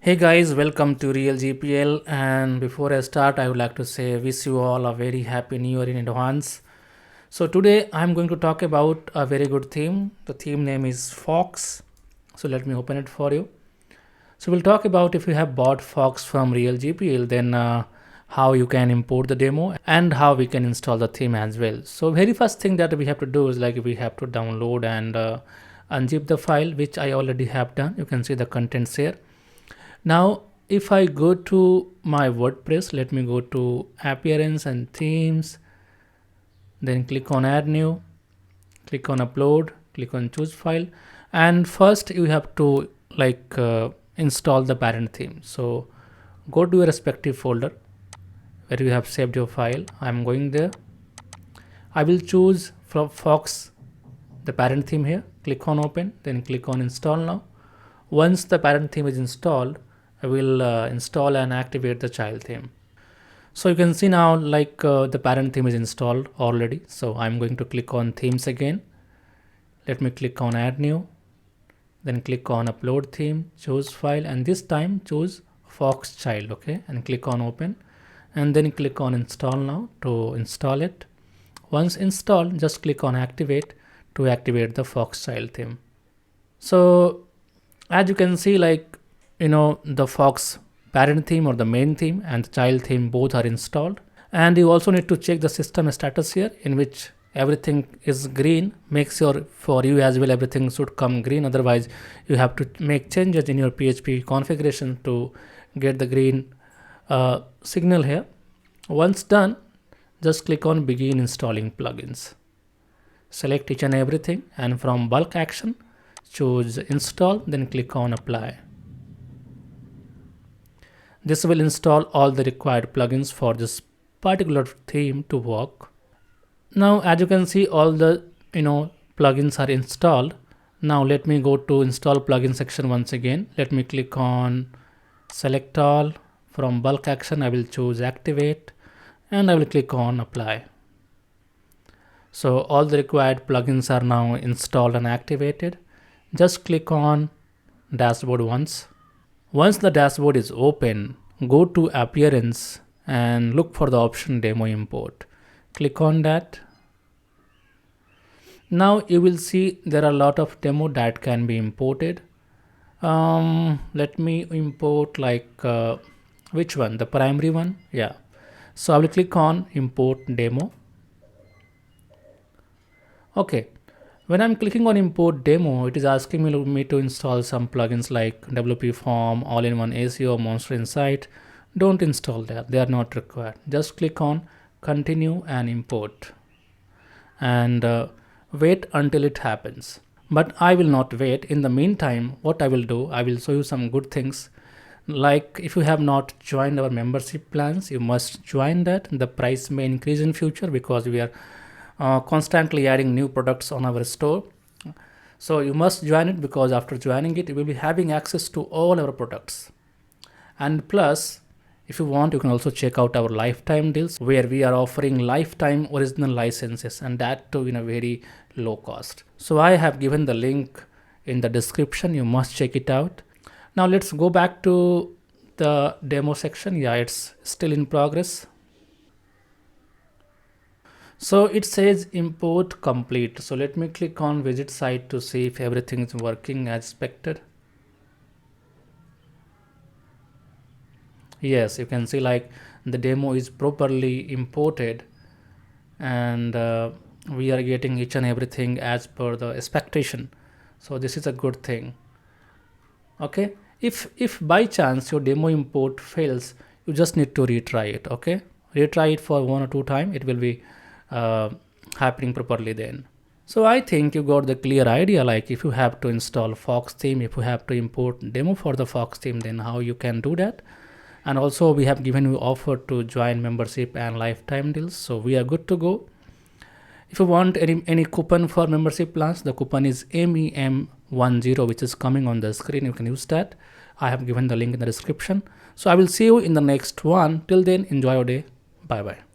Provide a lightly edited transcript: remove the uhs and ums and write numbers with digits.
Hey guys, welcome to Real GPL. And before I start, I would like to say wish you all a very happy new year in advance. So today I'm going to talk about a very good theme. The theme name is Phox. So let me open it for you. So we'll talk about if you have bought Phox from Real GPL, then how you can import the demo and how we can install the theme as well. So very first thing that we have to do is like we have to download and unzip the file, which I already have done. You can see the contents here. Now, if I go to my WordPress, let me go to appearance and themes, then click on add new, click on upload, click on choose file. And first you have to install the parent theme. So go to your respective folder where you have saved your file. I'm going there. I will choose from Phox, the parent theme here, click on open, then click on install now. Once the parent theme is installed, I will install and activate the child theme. So you can see now the parent theme is installed already. So I'm going to click on themes again. Let me click on add new, then click on upload theme, choose file, and this time choose Phox child, okay, and click on open, and then click on install now to install it. Once installed, just click on activate to activate the Phox child theme. So as you can see, the Phox parent theme or the main theme and the child theme both are installed. And you also need to check the system status here, in which everything is green. Make sure for you as well everything should come green, otherwise you have to make changes in your PHP configuration to get the green signal here. Once done, just click on begin installing plugins. Select each and everything, and from bulk action choose install, then click on apply. This will install all the required plugins for this particular theme to work. Now, as you can see, all the plugins are installed. Now let me go to install plugin section once again. Let me click on select all. From bulk action, I will choose activate, and I will click on apply. So all the required plugins are now installed and activated. Just click on dashboard once. Once the dashboard is open, go to appearance and look for the option demo import. Click on that. Now you will see there are a lot of demo that can be imported. Let me import which one? The primary one? Yeah. So I will click on import demo. Okay. When I'm clicking on import demo, it is asking me to install some plugins like WP Form, all-in-one SEO, Monster Insight. Don't install that. They are not required. Just click on continue and import, and wait until it happens. But I will not wait. In the meantime, what I will do, I will show you some good things. Like if you have not joined our membership plans, you must join that. The price may increase in future because we are constantly adding new products on our store. So you must join it, because after joining it, you will be having access to all our products. And plus, if you want, you can also check out our lifetime deals, where we are offering lifetime original licenses, and that too in a very low cost. So I have given the link in the description. You must check it out. Now let's go back to the demo section. Yeah, it's still in progress. So it says import complete. So let me click on visit site to see if everything is working as expected. Yes, you can see the demo is properly imported, and we are getting each and everything as per the expectation. So this is a good thing. Okay, if by chance your demo import fails, you just need to retry it. Okay, retry it for 1 or 2 times. It will be happening properly then. So I think you got the clear idea, like if you have to install Phox theme, if you have to import demo for the Phox theme, then how you can do that. And also we have given you offer to join membership and lifetime deals, so we are good to go. If you want any coupon for membership plans, the coupon is MEM10, which is coming on the screen. You can use that. I have given the link in the description. So I will see you in the next one. Till then, enjoy your day. Bye bye.